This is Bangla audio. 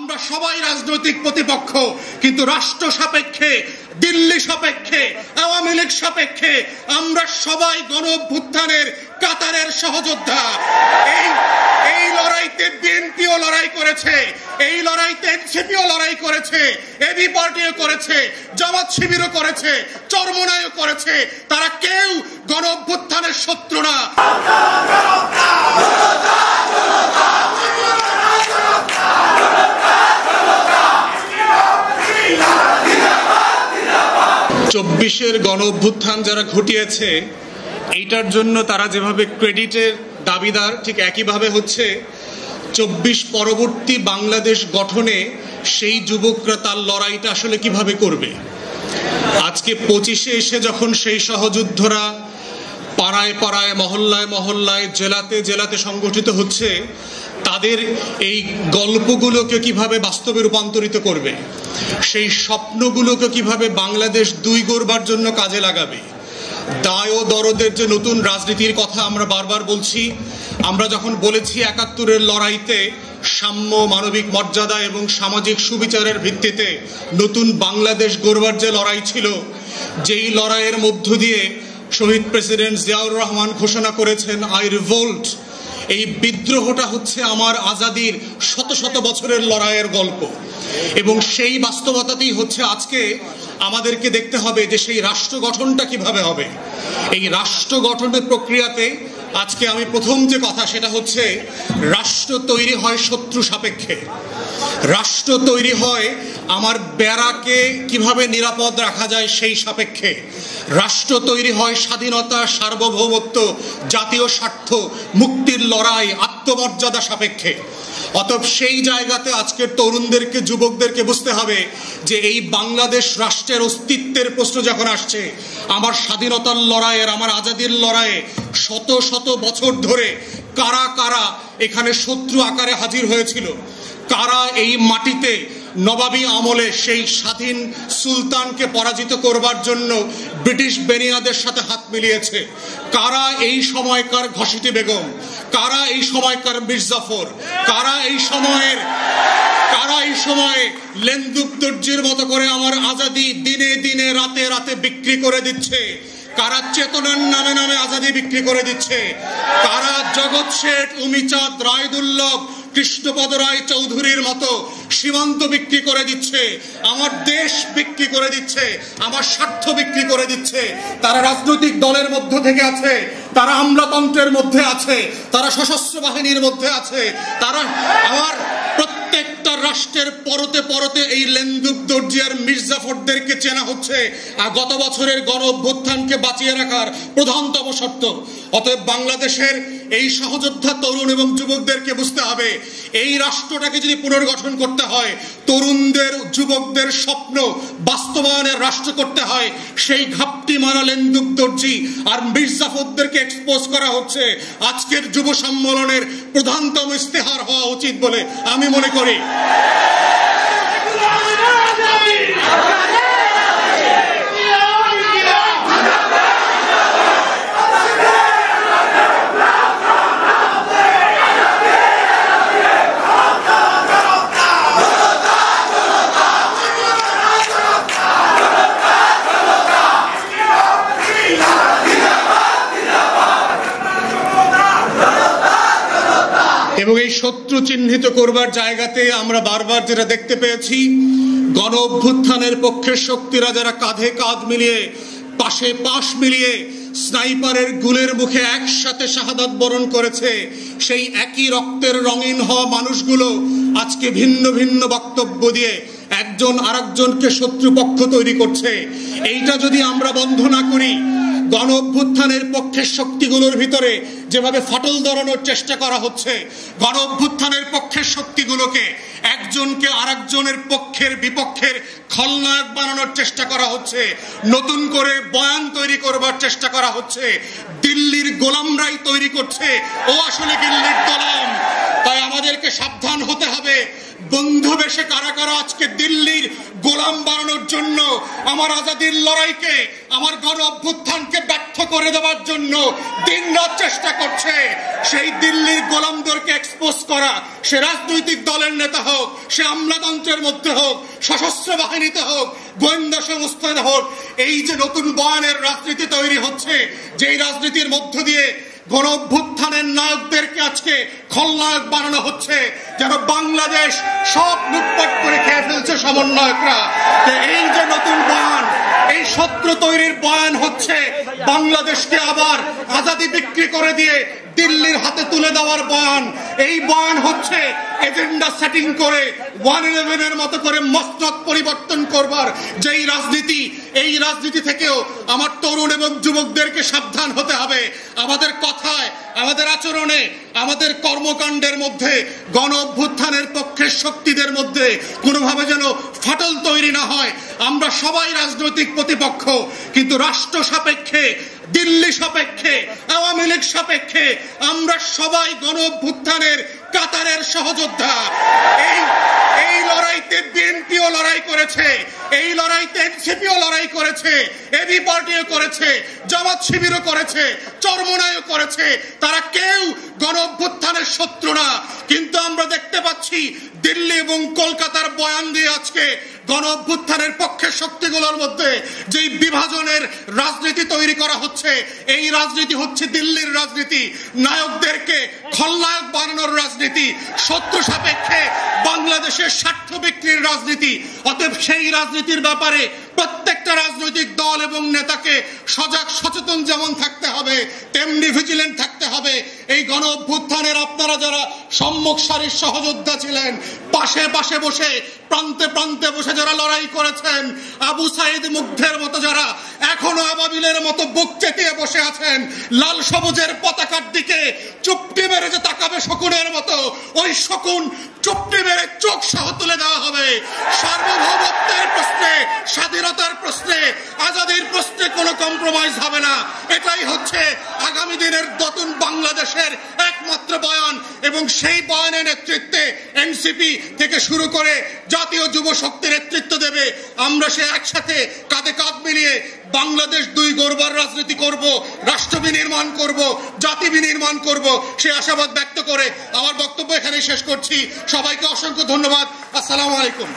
আমরা সবাই রাজনৈতিক প্রতিপক্ষ, কিন্তু রাষ্ট্র সাপেক্ষে, দিল্লি সাপেক্ষে, আওয়ামী লীগ সাপেক্ষে আমরা সবাই গণ অভ্যুত্থানের কাতারের সহযোদ্ধা। এই লড়াইতে বিএনপিও লড়াই করেছে, এই লড়াইতে এনসিপিও লড়াই করেছে, এবি পার্টিও করেছে, জামাত শিবিরও করেছে, চরমোনাইও করেছে। তারা কেউ গণ অভ্যুত্থানের শত্রু না। 24-এর গণ অভ্যুত্থান যারা ঘটিয়েছে, এইটার জন্য তারা যেভাবে ক্রেডিটের দাবিদার, ঠিক একইভাবে হচ্ছে 24 পরবর্তী বাংলাদেশ গঠনে সেই যুবকরা তার লড়াইটা আসলে কিভাবে করবে। আজকে 25-এ এসে যখন সেই সহযুদ্ধরা পাড়ায় পাড়ায়, মহল্লায় মহল্লায়, জেলাতে জেলাতে সংগঠিত হচ্ছে, তাদের এই গল্পগুলোকে কিভাবে বাস্তবে রূপান্তরিত করবে, সেই স্বপ্নগুলোকে কিভাবে বাংলাদেশ দুই গড়বার জন্য কাজে লাগাবে। দায় ও দরদের যে নতুন রাজনীতির কথা আমরা বারবার বলছি, আমরা যখন বলেছি 71-এর লড়াইতে সাম্য, মানবিক মর্যাদা এবং সামাজিক সুবিচারের ভিত্তিতে নতুন বাংলাদেশ গড়বার যে লড়াই ছিল, যেই লড়াইয়ের মধ্য দিয়ে শহীদ প্রেসিডেন্ট জিয়াউর রহমান ঘোষণা করেছেন আই রিভোল্ট, এই বিদ্রোহটা হচ্ছে আমার আজাদির শত শত বছরের লড়াইয়ের গল্প। এবং সেই বাস্তবতাতেই হচ্ছে আজকে আমাদেরকে দেখতে হবে যে সেই রাষ্ট্র গঠনটা কিভাবে হবে। এই রাষ্ট্র গঠনের প্রক্রিয়াতে আজকে আমি প্রথম যে কথা, সেটা হচ্ছে রাষ্ট্র তৈরি হয় শত্রু সাপেক্ষে। রাষ্ট্র তৈরি হয় আমার বেড়াকে কিভাবে নিরাপদ রাখা যায় সেই সাপেক্ষে। রাষ্ট্র তৈরি হয় স্বাধীনতা, সার্বভৌমত্ব, জাতীয় স্বার্থ, মুক্তির লড়াই, আত্মমর্যাদা সাপেক্ষে। অতএব সেই জায়গাতে আজকের তরুণদেরকে, যুবকদেরকে বুঝতে হবে যে এই বাংলাদেশ রাষ্ট্রের অস্তিত্বের প্রশ্ন যখন আসছে, আমার স্বাধীনতার লড়াইয়ের, আমার আজাদির লড়াইয়ে শত শত বছর ধরে কারা কারা এখানে শত্রু আকারে হাজির হয়েছিল, কারা এই মাটিতে নবাবী আমলে সেই স্বাধীন সুলতানকে পরাজিত করবার জন্য ব্রিটিশ বেনিয়াদের সাথে হাত মিলিয়েছে, কারা এই সময়কার ঘসিটি বেগম, কারা এই সময়কার মির্জাফর, কারা এই সময়ে লেন্দুক দর্জির মতো করে আমার আজাদি দিনে দিনে, রাতে রাতে বিক্রি করে দিচ্ছে, কারা চেতনার নামে নামে আজাদি বিক্রি করে দিচ্ছে, কারা জগৎ শেঠ, উমিচাঁদ, রায়দুল্লভ, কৃষ্ণপদ রায় চৌধুরীর মতো সীমান্ত বিক্রি করে দিচ্ছে, আমার দেশ বিক্রি করে দিচ্ছে, আমার স্বার্থ বিক্রি করে দিচ্ছে। তারা রাজনৈতিক দলের মধ্য থেকে আছে, তারা আমলাতন্ত্রের মধ্যে আছে, তারা সশস্ত্র বাহিনীর মধ্যে আছে, তারা আমার প্রত্যেকটা রাষ্ট্রের পরতে পরতে এই লেন্দুক দর্জি আর মির্জাফরদেরকে চেনা হচ্ছে আর গত বছরের গণ অভ্যুত্থানকে বাঁচিয়ে রাখার প্রধানতম শর্ত। অতএব বাংলাদেশের এই সহযোদ্ধা তরুণ এবং যুবকদেরকে বুঝতে হবে, এই রাষ্ট্রটাকে যদি পুনর্গঠন করতে হয়, তরুণদের, যুবকদের স্বপ্ন বাস্তবায়নের রাষ্ট্র করতে হয়, সেই ঘাপটি মারা লেন্দুক দর্জি আর মির্জাফরদেরকে এক্সপোজ করা হচ্ছে আজকের যুব সম্মেলনের প্রধানতম ইস্তেহার হওয়া উচিত বলে আমি মনে করি। এবং এই শত্রু চিহ্নিত করবার জায়গাতে আমরা বারবার যেটা দেখতে পেয়েছি, গণ অভ্যুত্থানের পক্ষের শক্তিরা যারা কাঁধে কাঁধ মিলিয়ে, পাশে পাশ মিলিয়ে স্নাইপারের গুলের মুখে একসাথে শাহাদাত বরণ করেছে, সেই একই রক্তের রঙিন হওয়া মানুষগুলো আজকে ভিন্ন ভিন্ন বক্তব্য দিয়ে একজন আরেকজনকে শত্রুপক্ষ তৈরি করছে। এইটা যদি আমরা বন্ধ না করি, গণ অভ্যুত্থানের পক্ষের শক্তিগুলোর ভিতরে যেভাবে ফাটল ধরানোর চেষ্টা করা হচ্ছে, গণ অভ্যুত্থানের পক্ষের শক্তিগুলোকে একজনকে আরেকজনের পক্ষের বিপক্ষের খলনায়ক বানানোর চেষ্টা করা হচ্ছে, নতুন করে বয়ান তৈরি করবার চেষ্টা করা হচ্ছে, দিল্লির গোলামরাই তৈরি করছে ও আসলে দিল্লির গোলাম। তাই আমাদেরকে সাবধান হতে হবে। বন্ধু বেশে কারা কারা আজকে দিল্লির গোলাম বানানোর জন্য, আমার আজাদির লড়াইকে, আমার গণ অভ্যুত্থানকে ব্যর্থ করে দেওয়ার জন্য দিনরাত চেষ্টা করছে। সেই দিল্লির গোলামদেরকে এক্সপোজ করা, সে রাজনৈতিক দলের নেতা হোক, সে আমলাতন্ত্রের মধ্যে হোক, সশস্ত্র বাহিনীতে হোক, গোয়েন্দা সংস্থাতে হোক, এই যে নতুন বয়ানের রাজনীতি তৈরি হচ্ছে, যেই রাজনীতির মধ্য দিয়ে গণ অভ্যুত্থানের নায়কদেরকে আজকে খলনায়ক বানানো হচ্ছে, যেন বাংলাদেশ সব লুটপাট করে খেয়ে ফেলছে সমন্বয়করা। এই যে নতুন বয়ান, এই সত্য তৈরির বয়ান হচ্ছে বাংলাদেশকে আবার আজাদি বিক্রি করে দিয়ে দিল্লির হাতে তুলে দেওয়ার বয়ান। এই বয়ান হচ্ছে এজেন্ডা সেটিং করে 111-এর মতো করে মসনদ পরিবর্তন করবার যেই রাজনীতি, এই রাজনীতি থেকেও আমার তরুণ এবং যুবকদেরকে সাবধান হতে হবে। আমাদের কথায়, আমাদের আচরণে, আমাদের কর্মকাণ্ডের মধ্যে গণ অভ্যুত্থানের পক্ষের শক্তিদের মধ্যে কোনোভাবে যেন ফাটল তৈরি না হয়। আমরা সবাই রাজনৈতিক প্রতিপক্ষ, কিন্তু রাষ্ট্র সাপেক্ষে, দিল্লি সাপেক্ষে, আওয়ামী লীগ সাপেক্ষে আমরা সবাই গণ অভ্যুত্থানের কাতারের সহযোদ্ধা। এই লড়াইতে বিএনপিও লড়াই করেছে, এই লড়াইতে এনসিপিও লড়াই করেছে, এবি পার্টিও করেছে, জামাত শিবিরও করেছে, চরমোনাইও করেছে। তারা কেউ গণ অভ্যুত্থানের শত্রু না। কিন্তু আমরা দেখতে পাচ্ছি দিল্লি এবং কলকাতার বয়ান দিয়ে আজকে গণ অভ্যুত্থানের পক্ষের শক্তিগুলোর মধ্যে যেই বিভাজনের রাজনীতি তৈরি করা হচ্ছে, এই রাজনীতি হচ্ছে দিল্লির রাজনীতি, নায়কদেরকে খলনায়ক বানানোর রাজনীতি, শত্রু সাপেক্ষে বাংলাদেশের স্বার্থ বিক্রির রাজনীতি। অতএব সেই রাজনীতির ব্যাপারে প্রত্যেকটা রাজনৈতিক দল এবং নেতাকে সজাগ সচেতন যেমন থাকতে হবে, তেমনি ভিজিলেন্ট থাকতে হবে। এই গণ অভ্যুত্থানের আপনারা যারা সম্মুখ সারির সহযোদ্ধা ছিলেন, পাশে পাশে বসে, প্রান্তে প্রান্তে বসে যারা লড়াই করেছেন, আবু সাইদ মুগ্ধের মতো যারা এখনো আবাবিলের মতো বুক চেতিয়ে বসে আছেন, লাল সবুজের পতাকার দিকে চুপটি মেরে যে তাকাবে শকুনের মতো, ওই শকুন চুপটি মেরে চোখ সহ তুলে দেওয়া হবে। সার্বভৌমত্বের প্রশ্নে, স্বাধীনতার প্রশ্নে, আজাদির প্রশ্নে কোনো কম্প্রোমাইজ হবে না। এটাই হচ্ছে আগামী দিনের নতুন বাংলাদেশের একমাত্র বয়ান। এবং সেই বয়ানের নেতৃত্বে এনসিপি থেকে শুরু করে জাতীয় যুব শক্তির নেতৃত্ব দেবে। আমরা সে একসাথে কাঁধে কাঁধ মিলিয়ে বাংলাদেশ দুই গড়বার রাজনীতি করব, রাষ্ট্র বিনির্মাণ করব, জাতি বিনির্মাণ করব, সে আশাবাদ ব্যক্ত করে আমার বক্তব্য এখানেই শেষ করছি। সবাইকে অসংখ্য ধন্যবাদ। আসসালামু আলাইকুম।